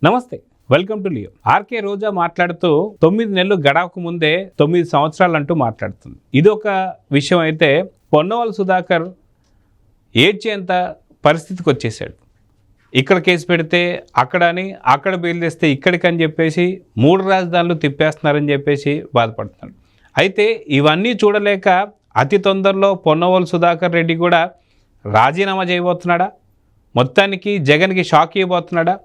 నమస్తే, welcome to Leo. RK రోజా మాట్లాడుతూ 9 నెలలు గడవక ముందే 9 సంవత్సరాలు అంటూ మాట్లాడుతుంది. ఇది ఒక విషయం అయితే పొన్నవల్ సుధాకర్ ఏడ్చేంత పరిస్థితికి వచ్చేసాడు. ఇక్కడ కేసు పెడితే అక్కడని, అక్కడ బెయిల్ తెస్తే ఇక్కడికని చెప్పేసి 3 రాజధానులు తిప్పేస్తున్నారని చెప్పేసి బాధపడుతున్నాడు. అయితే ఇవన్నీ చూడలేక అతి తొందరలో పొన్నవల్ సుధాకర్ రెడ్డి కూడా రాజీనామా చేయబోతున్నాడా, మొత్తానికి జగన్కి షాక్ ఇవ్వబోతున్నాడా,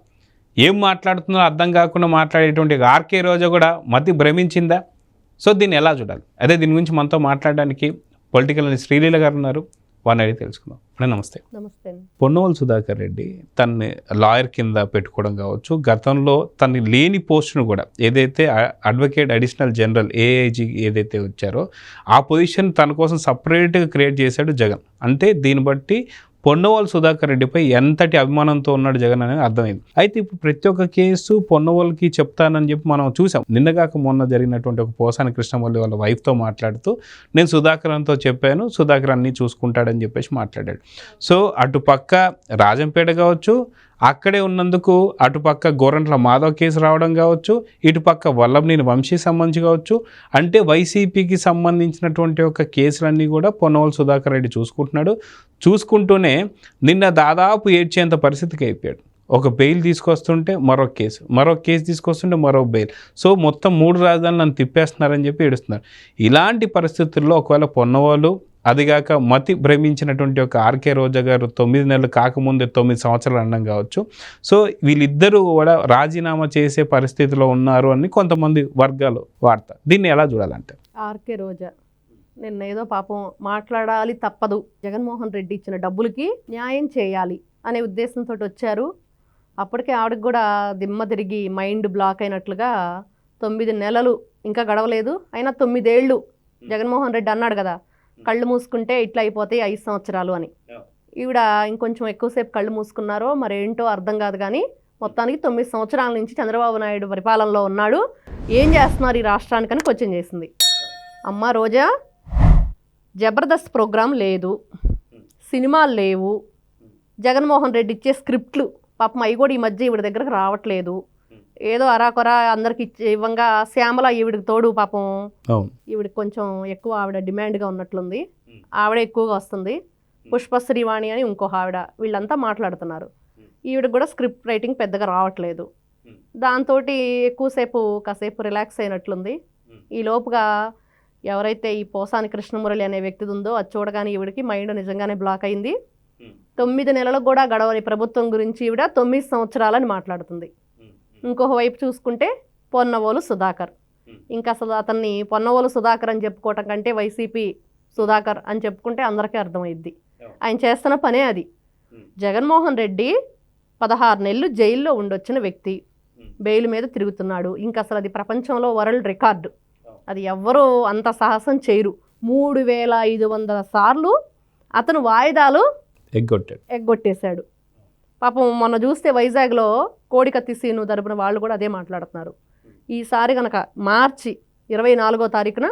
ఏం మాట్లాడుతుందో అర్థం కాకుండా మాట్లాడేటువంటి ఆర్కే రోజా కూడా మతి భ్రమించిందా? సో దీన్ని ఎలా చూడాలి? అదే దీని గురించి మనతో మాట్లాడడానికి పొలిటికల్ శ్రీలీల గారు ఉన్నారు, వారిని అడిగి తెలుసుకుందాం. నమస్తే. నమస్తే. పొన్నవల్ సుధాకర్ రెడ్డి తనని లాయర్ కింద పెట్టుకోవడం కావచ్చు, గతంలో తన లేని పోస్టును కూడా ఏదైతే అడ్వకేట్ అడిషనల్ జనరల్ ఏఐజీ ఏదైతే వచ్చారో ఆ పొజిషన్ తన కోసం సపరేట్గా క్రియేట్ చేశాడు జగన్. అంటే దీన్ని బట్టి పొన్నవల్ సుధాకర్ రెడ్డిపై ఎంతటి అభిమానంతో ఉన్నాడు జగన్ అనేది అర్థమైంది. అయితే ఇప్పుడు ప్రతి ఒక్క కేసు పొన్నవల్కి చెప్తానని చెప్పి మనం చూసాం. నిన్నగాక మొన్న జరిగినటువంటి ఒక పోసాని కృష్ణమల్లి వాళ్ళ వైఫ్తో మాట్లాడుతూ నేను సుధాకర్తో చెప్పాను, సుధాకర్ అన్నీ చూసుకుంటాడని చెప్పేసి మాట్లాడాడు. సో అటుపక్క రాజంపేట కావచ్చు, అక్కడే ఉన్నందుకు అటుపక్క గోరంట్ల మాధవ్ కేసు రావడం కావచ్చు, ఇటుపక్క వల్లభనేని వంశీ సంబంధించి కావచ్చు, అంటే వైసీపీకి సంబంధించినటువంటి ఒక కేసులన్నీ కూడా పొన్నవల్ సుధాకర్ రెడ్డి చూసుకుంటూనే నిన్న దాదాపు ఏడ్చేంత పరిస్థితికి అయిపోయాడు. ఒక బెయిల్ తీసుకొస్తుంటే మరొక కేసు తీసుకొస్తుంటే మరో బెయిల్. సో మొత్తం 3 రాజధానులు నన్ను తిప్పేస్తున్నారని చెప్పి ఏడుస్తున్నారు. ఇలాంటి పరిస్థితుల్లో ఒకవేళ పొన్నవాళ్ళు అదిగాక మతి భ్రమించినటువంటి ఒక ఆర్కే రోజా గారు 9 నెలలు కాకముందే 9 సంవత్సరాలు అనడం కావచ్చు. సో వీళ్ళిద్దరూ కూడా రాజీనామా చేసే పరిస్థితిలో ఉన్నారు అని కొంతమంది వర్గాలు వార్త. దీన్ని ఎలా చూడాలంటే ఆర్కే రోజా నిన్న ఏదో పాపం మాట్లాడాలి తప్పదు, జగన్మోహన్ రెడ్డి ఇచ్చిన డబ్బులకి న్యాయం చేయాలి అనే ఉద్దేశంతో వచ్చారు. అప్పటికే ఆవిడకి కూడా దిమ్మ తిరిగి మైండ్ బ్లాక్ అయినట్లుగా 9 నెలలు ఇంకా గడవలేదు, అయినా 9 ఏళ్ళు జగన్మోహన్ రెడ్డి అన్నాడు కదా, కళ్ళు మూసుకుంటే ఇట్లా అయిపోతాయి 5 సంవత్సరాలు అని. ఈవిడ ఇంకొంచెం ఎక్కువసేపు కళ్ళు మూసుకున్నారో మరేంటో అర్థం కాదు, కానీ మొత్తానికి 9 సంవత్సరాల నుంచి చంద్రబాబు నాయుడు పరిపాలనలో ఉన్నాడు. ఏం చేస్తున్నారు ఈ రాష్ట్రానికని క్వశ్చన్ చేసింది. అమ్మ రోజా, జబర్దస్త్ ప్రోగ్రాం లేదు, సినిమాలు లేవు, జగన్మోహన్ రెడ్డి ఇచ్చే స్క్రిప్ట్లు పాపం అవి కూడా ఈ మధ్య ఈవిడ దగ్గరకు రావట్లేదు. ఏదో అరాకొర అందరికి ఇవ్వంగా శ్యామల ఈవిడికి తోడు పాపం ఈవిడికి కొంచెం ఎక్కువ ఆవిడ డిమాండ్గా ఉన్నట్లుంది, ఆవిడ ఎక్కువగా వస్తుంది. పుష్పశ్రీవాణి అని ఇంకో ఆవిడ, వీళ్ళంతా మాట్లాడుతున్నారు. ఈవిడకి కూడా స్క్రిప్ట్ రైటింగ్ పెద్దగా రావట్లేదు. దాంతో ఎక్కువసేపు కాసేపు రిలాక్స్ అయినట్లుంది. ఈ లోపుగా ఎవరైతే ఈ పోసాని కృష్ణమురళి అనే వ్యక్తి ఉందో అది చూడగానే ఈవిడికి మైండ్ నిజంగానే బ్లాక్ అయింది. 9 నెలలకు కూడా గడవని ప్రభుత్వం గురించి ఈవిడ 9 సంవత్సరాలని మాట్లాడుతుంది. ఇంకొక వైపు చూసుకుంటే పొన్నవోలు సుధాకర్, ఇంకా అసలు అతన్ని పొన్నవోలు సుధాకర్ అని చెప్పుకోవటం కంటే వైసీపీ సుధాకర్ అని చెప్పుకుంటే అందరికీ అర్థమైద్ది. ఆయన చేస్తున్న పనే అది. జగన్మోహన్ రెడ్డి 16 నెలలు జైల్లో ఉండొచ్చిన వ్యక్తి బెయిల్ మీద తిరుగుతున్నాడు. ఇంకా అసలు అది ప్రపంచంలో వరల్డ్ రికార్డు, అది ఎవ్వరూ అంత సాహసం చేయరు. 3500 సార్లు అతను వాయిదాలు ఎగ్గొట్టేశాడు. పాపం మొన్న చూస్తే వైజాగ్లో కోడికత్తి సీను తరపున వాళ్ళు కూడా అదే మాట్లాడుతున్నారు. ఈసారి కనుక మార్చి 24వ తారీఖున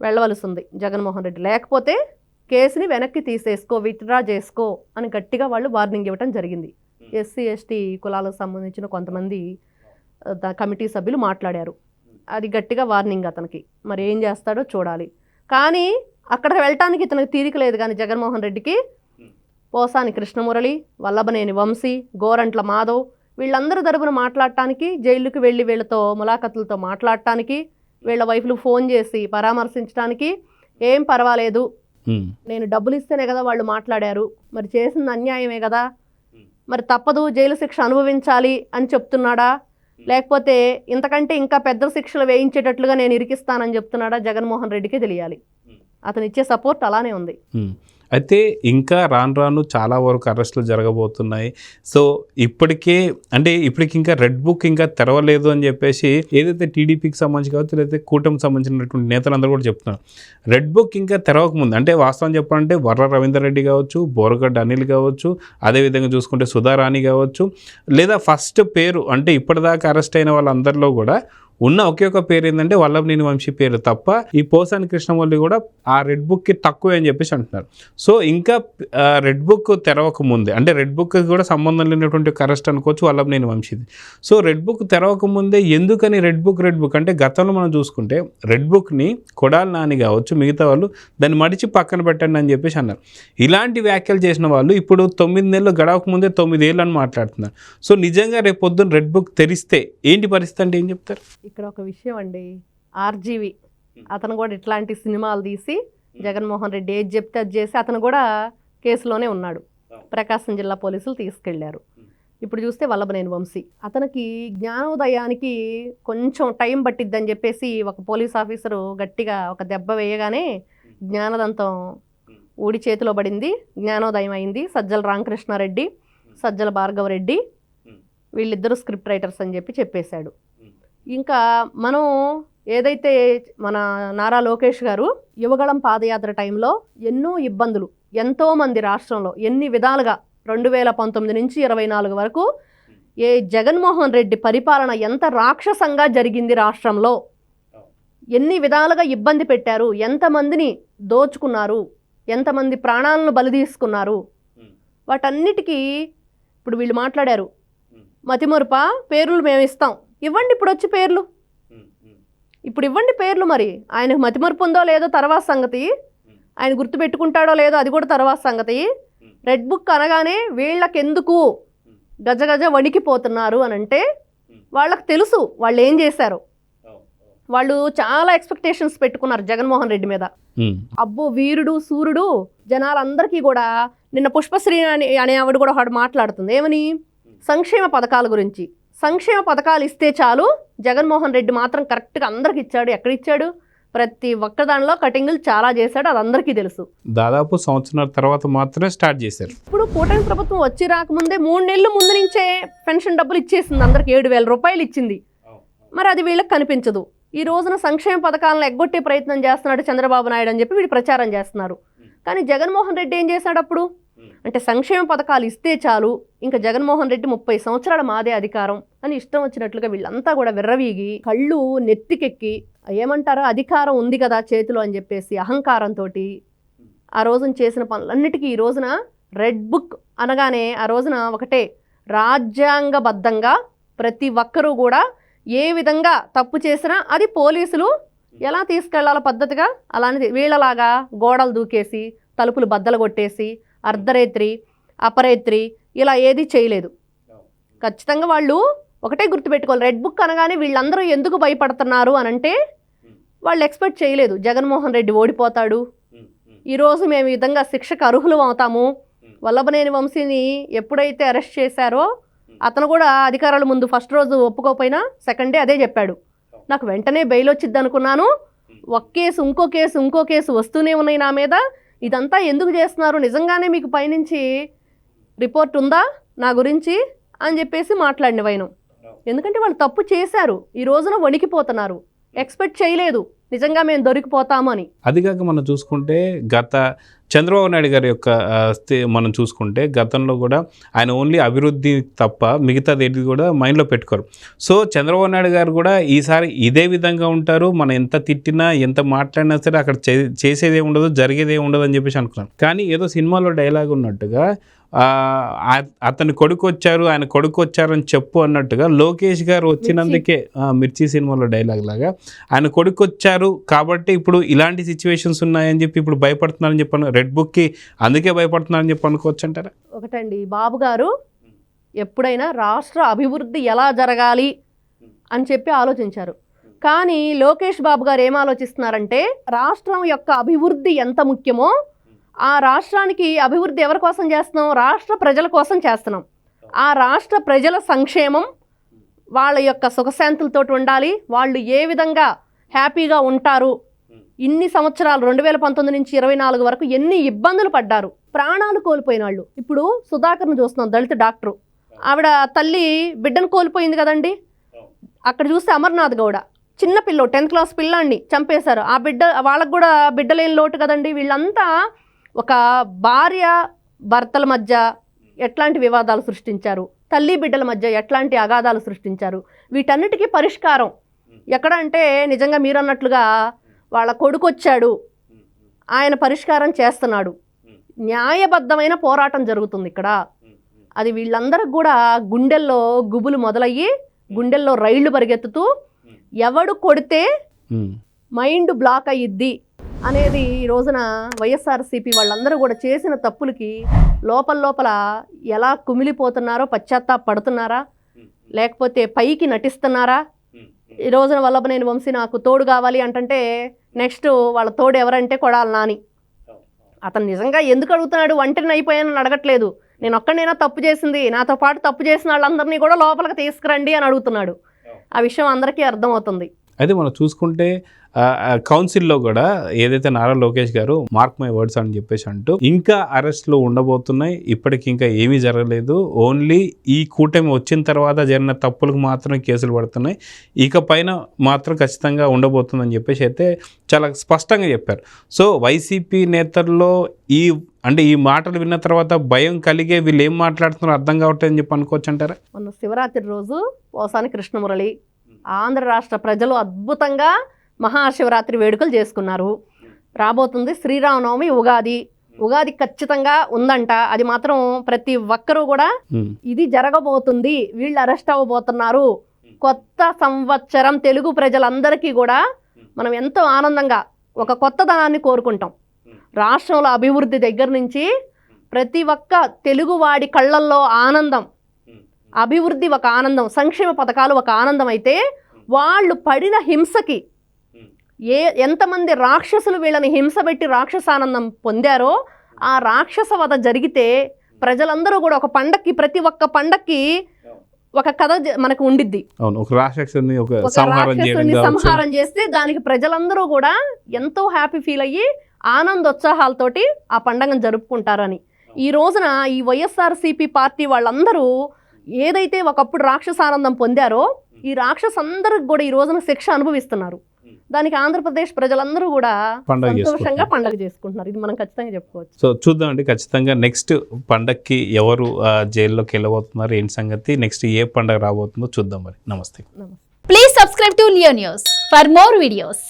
వెళ్ళవలసి ఉంది జగన్మోహన్ రెడ్డి, లేకపోతే కేసుని వెనక్కి తీసేసుకో, విత్డ్రా చేసుకో అని గట్టిగా వాళ్ళు వార్నింగ్ ఇవ్వటం జరిగింది. ఎస్సీ ఎస్టీ కులాలకు సంబంధించిన కొంతమంది కమిటీ సభ్యులు మాట్లాడారు. అది గట్టిగా వార్నింగ్ అతనికి. మరి ఏం చేస్తాడో చూడాలి. కానీ అక్కడ వెళ్ళటానికి ఇతనికి తీరిక లేదు. కానీ జగన్మోహన్ రెడ్డికి పోసాని కృష్ణమురళి, వల్లభనేని వంశీ, గోరంట్ల మాధవ్ వీళ్ళందరూ తరపున మాట్లాడటానికి, జైలుకి వెళ్ళి వీళ్ళతో ములాఖతులతో మాట్లాడటానికి, వీళ్ళ వైఫ్లు ఫోన్ చేసి పరామర్శించడానికి ఏం పర్వాలేదు, నేను డబ్బులు ఇస్తేనే కదా వాళ్ళు మాట్లాడారు, మరి చేసిన అన్యాయమే కదా, మరి తప్పదు జైలు శిక్ష అనుభవించాలి అని చెప్తున్నాడా, లేకపోతే ఇంతకంటే ఇంకా పెద్ద శిక్షలు వేయించేటట్లుగా నేను ఇరికిస్తానని చెప్తున్నాడా జగన్మోహన్ రెడ్డికి తెలియాలి. అతను ఇచ్చే సపోర్ట్ అలానే ఉంది. అయితే ఇంకా రాను చాలా వరకు అరెస్టులు జరగబోతున్నాయి. సో ఇప్పటికి ఇంకా రెడ్ బుక్ ఇంకా తెరవలేదు అని చెప్పేసి ఏదైతే టీడీపీకి సంబంధించి కావచ్చు, లేకపోతే కూటమికి సంబంధించినటువంటి నేతలందరూ కూడా చెప్తున్నారు. రెడ్ బుక్ ఇంకా తెరవకముందు, అంటే వాస్తవం చెప్పాలంటే వర్ర రవీందర్ రెడ్డి కావచ్చు, బోరగడ్డ అనిల్ కావచ్చు, అదేవిధంగా చూసుకుంటే సుధారాణి కావచ్చు, లేదా ఫస్ట్ పేరు అంటే ఇప్పటిదాకా అరెస్ట్ అయిన వాళ్ళందరిలో కూడా ఉన్న ఒకే ఒక పేరు ఏంటంటే వల్లభనేని వంశీ పేరు తప్ప ఈ పోసాని కృష్ణమురళి కూడా ఆ రెడ్ బుక్కి తక్కువే అని చెప్పేసి అంటున్నారు. సో ఇంకా రెడ్ బుక్ తెరవక ముందే, అంటే రెడ్ బుక్ కూడా సంబంధం లేనటువంటి అరెస్ట్ అనుకోవచ్చు వల్లభనేని వంశీది. సో రెడ్ బుక్ తెరవక ముందే ఎందుకని రెడ్ బుక్ అంటే గతంలో మనం చూసుకుంటే రెడ్ బుక్ని కొడాలి నాని కావచ్చు మిగతా వాళ్ళు దాన్ని మడిచి పక్కన పెట్టండి అని చెప్పేసి అన్నారు. ఇలాంటి వ్యాఖ్యలు చేసిన వాళ్ళు ఇప్పుడు 9 నెలలు గడవక ముందే 9 ఏళ్ళు అని మాట్లాడుతున్నారు. సో నిజంగా రేపు పొద్దున్న రెడ్ బుక్ తెరిస్తే ఏంటి పరిస్థితి అంటే ఏం చెప్తారు? ఇక్కడ ఒక విషయం అండి, ఆర్జీవి అతను కూడా ఇట్లాంటి సినిమాలు తీసి జగన్మోహన్ రెడ్డి ఏది చెప్తే అది చేసి అతను కూడా కేసులోనే ఉన్నాడు. ప్రకాశం జిల్లా పోలీసులు తీసుకెళ్లారు. ఇప్పుడు చూస్తే వల్లభనేని వంశీ అతనికి జ్ఞానోదయానికి కొంచెం టైం పట్టిద్దని చెప్పేసి ఒక పోలీస్ ఆఫీసరు గట్టిగా ఒక దెబ్బ వేయగానే జ్ఞానదంతం ఊడి చేతిలో పడింది, జ్ఞానోదయం అయింది. సజ్జల రామకృష్ణారెడ్డి, సజ్జల భార్గవరెడ్డి వీళ్ళిద్దరూ స్క్రిప్ట్ రైటర్స్ అని చెప్పేశాడు. ఇంకా మనం ఏదైతే మన నారా లోకేష్ గారు యువగళం పాదయాత్ర టైంలో ఎన్నో ఇబ్బందులు, ఎంతోమంది రాష్ట్రంలో ఎన్ని విధాలుగా 2019 నుంచి 24 వరకు జగన్మోహన్ రెడ్డి పరిపాలన ఎంత రాక్షసంగా జరిగింది, రాష్ట్రంలో ఎన్ని విధాలుగా ఇబ్బంది పెట్టారు, ఎంతమందిని దోచుకున్నారు, ఎంతమంది ప్రాణాలను బలి తీసుకున్నారు, వాటన్నిటికీ ఇప్పుడు వీళ్ళు మాట్లాడారు. మతిమరుప పేర్లు మేము ఇస్తాం, ఇవ్వండి ఇప్పుడు వచ్చి పేర్లు, ఇప్పుడు ఇవ్వండి పేర్లు. మరి ఆయనకు మతిమరుపు ఉందో లేదో తర్వాత సంగతి, ఆయన గుర్తుపెట్టుకుంటాడో లేదో అది కూడా తర్వాత సంగతి. రెడ్ బుక్ అనగానే వీళ్ళకెందుకు గజగజ వణికిపోతున్నారు అని అంటే వాళ్ళకి తెలుసు వాళ్ళు ఏం చేశారు. వాళ్ళు చాలా ఎక్స్పెక్టేషన్స్ పెట్టుకున్నారు జగన్మోహన్ రెడ్డి మీద. అబ్బో వీరుడు సూర్యుడు జనాలందరికీ కూడా. నిన్న పుష్పశ్రీ అనే ఆవిడ కూడా ఒకటి మాట్లాడుతుంది, ఏమని సంక్షేమ పథకాల గురించి. సంక్షేమ పథకాలు ఇస్తే చాలు, జగన్మోహన్ రెడ్డి మాత్రం కరెక్ట్గా అందరికి ఇచ్చాడు. ఎక్కడ ఇచ్చాడు? ప్రతి ఒక్క దానిలో కటింగులు చాలా చేశాడు, అది అందరికీ తెలుసు. దాదాపు సంవత్సరాల తర్వాత మాత్రమే స్టార్ట్ చేశారు. ఇప్పుడు కూటమి ప్రభుత్వం వచ్చి రాకముందే 3 నెలల ముందు నుంచే పెన్షన్ డబ్బులు ఇచ్చేసింది, అందరికి 7,000 రూపాయలు ఇచ్చింది. మరి అది వీళ్ళకి కనిపించదు. ఈ రోజున సంక్షేమ పథకాలను ఎగ్గొట్టే ప్రయత్నం చేస్తున్నాడు చంద్రబాబు నాయుడు అని చెప్పి వీళ్ళు ప్రచారం చేస్తున్నారు. కానీ జగన్మోహన్ రెడ్డి ఏం చేశాడు అప్పుడు? అంటే సంక్షేమ పథకాలు ఇస్తే చాలు, ఇంకా జగన్మోహన్ రెడ్డి 30 సంవత్సరాల మాదే అధికారం అని ఇష్టం వచ్చినట్లుగా వీళ్ళంతా కూడా విర్రవీగి కళ్ళు నెత్తికెక్కి ఏమంటారో అధికారం ఉంది కదా చేతిలో అని చెప్పేసి అహంకారంతో ఆ రోజున చేసిన పనులన్నిటికీ ఈ రోజున రెడ్ బుక్ అనగానే ఆ రోజున ఒకటే, రాజ్యాంగబద్ధంగా ప్రతి ఒక్కరూ కూడా ఏ విధంగా తప్పు చేసినా అది పోలీసులు ఎలా తీసుకెళ్లాలో పద్ధతిగా అలానే వీళ్ళలాగా గోడలు దూకేసి తలుపులు బద్దలు కొట్టేసి అర్ధరేత్రి అపరేత్రి ఇలా ఏది చేయలేదు. ఖచ్చితంగా వాళ్ళు ఒకటే గుర్తుపెట్టుకోవాలి, రెడ్ బుక్ అనగానే వీళ్ళందరూ ఎందుకు భయపడుతున్నారు అనంటే వాళ్ళు ఎక్స్పెక్ట్ చేయలేదు జగన్మోహన్ రెడ్డి ఓడిపోతాడు, ఈరోజు మేము ఈ విధంగా శిక్షకు అర్హులు అవుతాము. వల్లభనేని వంశీని ఎప్పుడైతే అరెస్ట్ చేశారో అతను కూడా అధికారుల ముందు ఫస్ట్ రోజు ఒప్పుకోకపోయినా సెకండ్ డే అదే చెప్పాడు, నాకు వెంటనే బెయిల్ వచ్చింది అనుకున్నాను, ఒక కేసు ఇంకో కేసు వస్తూనే ఉన్నాయి నా మీద, ఇదంతా ఎందుకు చేస్తున్నారు, నిజంగానే మీకు పైనుంచి రిపోర్ట్ ఉందా నా గురించి అని చెప్పేసి మాట్లాడిన వైనం. ఎందుకంటే వాళ్ళు తప్పు చేశారు, ఈ రోజున వణికిపోతున్నారు, ఎక్స్పెక్ట్ చేయలేదు నిజంగా మేము దొరికిపోతాము అని. అదిగాక మనం చూసుకుంటే గత చంద్రబాబు నాయుడు గారి యొక్క మనం చూసుకుంటే గతంలో కూడా ఆయన ఓన్లీ అభివృద్ధి తప్ప మిగతాది ఏది కూడా మైండ్లో పెట్టుకోరు. సో చంద్రబాబు నాయుడు గారు కూడా ఈసారి ఇదే విధంగా ఉంటారు, మనం ఎంత తిట్టినా ఎంత మాట్లాడినా సరే అక్కడ చేసేదే ఉండదు జరిగేదే ఉండదు అని చెప్పేసి అనుకున్నాను. కానీ ఏదో సినిమాలో డైలాగ్ ఉన్నట్టుగా అతని కొడుకు వచ్చారు ఆయన కొడుకు వచ్చారని చెప్పు అన్నట్టుగా లోకేష్ గారు వచ్చినందుకే మిర్చి సినిమాలో డైలాగ్ లాగా ఆయన కొడుకు వచ్చారు కాబట్టి ఇప్పుడు ఇలాంటి సిచ్యువేషన్స్ ఉన్నాయని చెప్పి ఇప్పుడు భయపడుతున్నారని చెప్పాను, రెడ్ బుక్కి అందుకే భయపడుతున్నారని చెప్పి అనుకోవచ్చు అంటారా? ఒకటండి, బాబు గారు ఎప్పుడైనా రాష్ట్ర అభివృద్ధి ఎలా జరగాలి అని చెప్పి ఆలోచించారు. కానీ లోకేష్ బాబు గారు ఏం ఆలోచిస్తున్నారంటే రాష్ట్రం యొక్క అభివృద్ధి ఎంత ముఖ్యమో ఆ రాష్ట్రానికి అభివృద్ధి ఎవరి కోసం చేస్తున్నాం, రాష్ట్ర ప్రజల కోసం చేస్తున్నాం. ఆ రాష్ట్ర ప్రజల సంక్షేమం వాళ్ళ యొక్క సుఖశాంతులతో ఉండాలి, వాళ్ళు ఏ విధంగా హ్యాపీగా ఉంటారు. ఇన్ని సంవత్సరాలు 2019 నుంచి 24 వరకు ఎన్ని ఇబ్బందులు పడ్డారు, ప్రాణాలు కోల్పోయిన వాళ్ళు. ఇప్పుడు సుధాకర్ను చూస్తున్నాం, దళిత డాక్టరు, ఆవిడ తల్లి బిడ్డను కోల్పోయింది కదండి. అక్కడ చూస్తే అమర్నాథ్ గౌడ చిన్న పిల్లో 10th క్లాస్ పిల్లాన్ని చంపేశారు. ఆ బిడ్డ వాళ్ళకు కూడా బిడ్డలేని లోటు కదండి. వీళ్ళంతా ఒక భార్య భర్తల మధ్య ఎట్లాంటి వివాదాలు సృష్టించారు, తల్లి బిడ్డల మధ్య ఎట్లాంటి అగాధాలు సృష్టించారు. వీటన్నిటికీ పరిష్కారం ఎక్కడ అంటే నిజంగా మీరు అన్నట్లుగా వాళ్ళ కొడుకు వచ్చాడు, ఆయన పరిష్కారం చేస్తున్నాడు. న్యాయబద్ధమైన పోరాటం జరుగుతుంది ఇక్కడ. అది వీళ్ళందరికి కూడా గుండెల్లో గుబులు మొదలయ్యి గుండెల్లో రైళ్లు పరిగెత్తుతూ ఎవడు కొడితే మైండ్ బ్లాక్ అయ్యిద్ది అనేది ఈ రోజున వైఎస్ఆర్సీపీ వాళ్ళందరూ కూడా చేసిన తప్పులకి లోపల ఎలా కుమిలిపోతున్నారో, పశ్చాత్తాపడుతున్నారా, లేకపోతే పైకి నటిస్తున్నారా. ఈ రోజున వల్లభనేని వంశీ నాకు తోడు కావాలి అంటే నెక్స్ట్ వాళ్ళ తోడు ఎవరంటే కొడాలి నాని. అతను నిజంగా ఎందుకు అడుగుతున్నాడు, ఒంటరిని అయిపోయానని అడగట్లేదు. నేను ఒక్కడైనా తప్పు చేసింది, నాతో పాటు తప్పు చేసిన వాళ్ళందరినీ కూడా లోపలికి తీసుకురండి అని అడుగుతున్నాడు. ఆ విషయం అందరికీ అర్థమవుతుంది. అయితే మనం చూసుకుంటే కౌన్సిల్లో కూడా ఏదైతే నారా లోకేష్ గారు మార్క్ మై వర్డ్స్ అని చెప్పేసి అంటూ ఇంకా అరెస్ట్లు ఉండబోతున్నాయి, ఇప్పటికి ఇంకా ఏమీ జరగలేదు, ఓన్లీ ఈ కూటమి వచ్చిన తర్వాత జరిగిన తప్పులకు మాత్రమే కేసులు పడుతున్నాయి, ఇక పైన మాత్రం ఖచ్చితంగా ఉండబోతుందని చెప్పేసి అయితే చాలా స్పష్టంగా చెప్పారు. సో వైసీపీ నేతల్లో ఈ మాటలు విన్న తర్వాత భయం కలిగే వీళ్ళు ఏం మాట్లాడుతున్నారో అర్థం కావట్లేదని చెప్పి అనుకోవచ్చు అంటారా? మొన్న శివరాత్రి రోజు పోసాని కృష్ణమురళి ఆంధ్ర రాష్ట్ర ప్రజలు అద్భుతంగా మహాశివరాత్రి వేడుకలు చేసుకున్నారు. రాబోతుంది శ్రీరామనవమి, ఉగాది ఖచ్చితంగా ఉందంట. అది మాత్రం ప్రతి ఒక్కరూ కూడా ఇది జరగబోతుంది, వీళ్ళు అరెస్ట్ అవ్వబోతున్నారు. కొత్త సంవత్సరం తెలుగు ప్రజలందరికీ కూడా మనం ఎంతో ఆనందంగా ఒక కొత్తదనాన్ని కోరుకుంటాం. రాష్ట్రంలో అభివృద్ధి దగ్గర నుంచి ప్రతి ఒక్క తెలుగువాడి కళ్ళల్లో ఆనందం, అభివృద్ధి ఒక ఆనందం, సంక్షేమ పథకాలు ఒక ఆనందం అయితే వాళ్ళు పడిన హింసకి ఎంతమంది రాక్షసులు వీళ్ళని హింస పెట్టి రాక్షసానందం పొందారో ఆ రాక్షస వధ జరిగితే ప్రజలందరూ కూడా ఒక పండక్కి, ప్రతి ఒక్క పండక్కి ఒక కథ మనకు ఉండిద్ది. ఒక రాక్షసుని సంహారం చేస్తే దానికి ప్రజలందరూ కూడా ఎంతో హ్యాపీ ఫీల్ అయ్యి ఆనందోత్సాహాలతోటి ఆ పండగను జరుపుకుంటారని. ఈ రోజున ఈ వైఎస్ఆర్సీపీ పార్టీ వాళ్ళందరూ ఏదైతే ఒకప్పుడు రాక్షసానందం పొందారో ఈ రాక్షసందరికి కూడా ఈ రోజున శిక్ష అనుభవిస్తున్నారు. దానికి ఆంధ్రప్రదేశ్ ప్రజలందరూ కూడా సంతోషంగా పండగ చేసుకుంటున్నారు. ఇది మనం ఖచ్చితంగా చెప్పుకోవచ్చు. సో చూద్దామండి, ఖచ్చితంగా నెక్స్ట్ పండగకి ఎవరు జైల్లోకి వెళ్ళబోతున్నారు, ఏంటి సంగతి, నెక్స్ట్ ఏ పండగ రాబోతుందో చూద్దాం. మరి నమస్తే. Please subscribe to Leo news for more videos.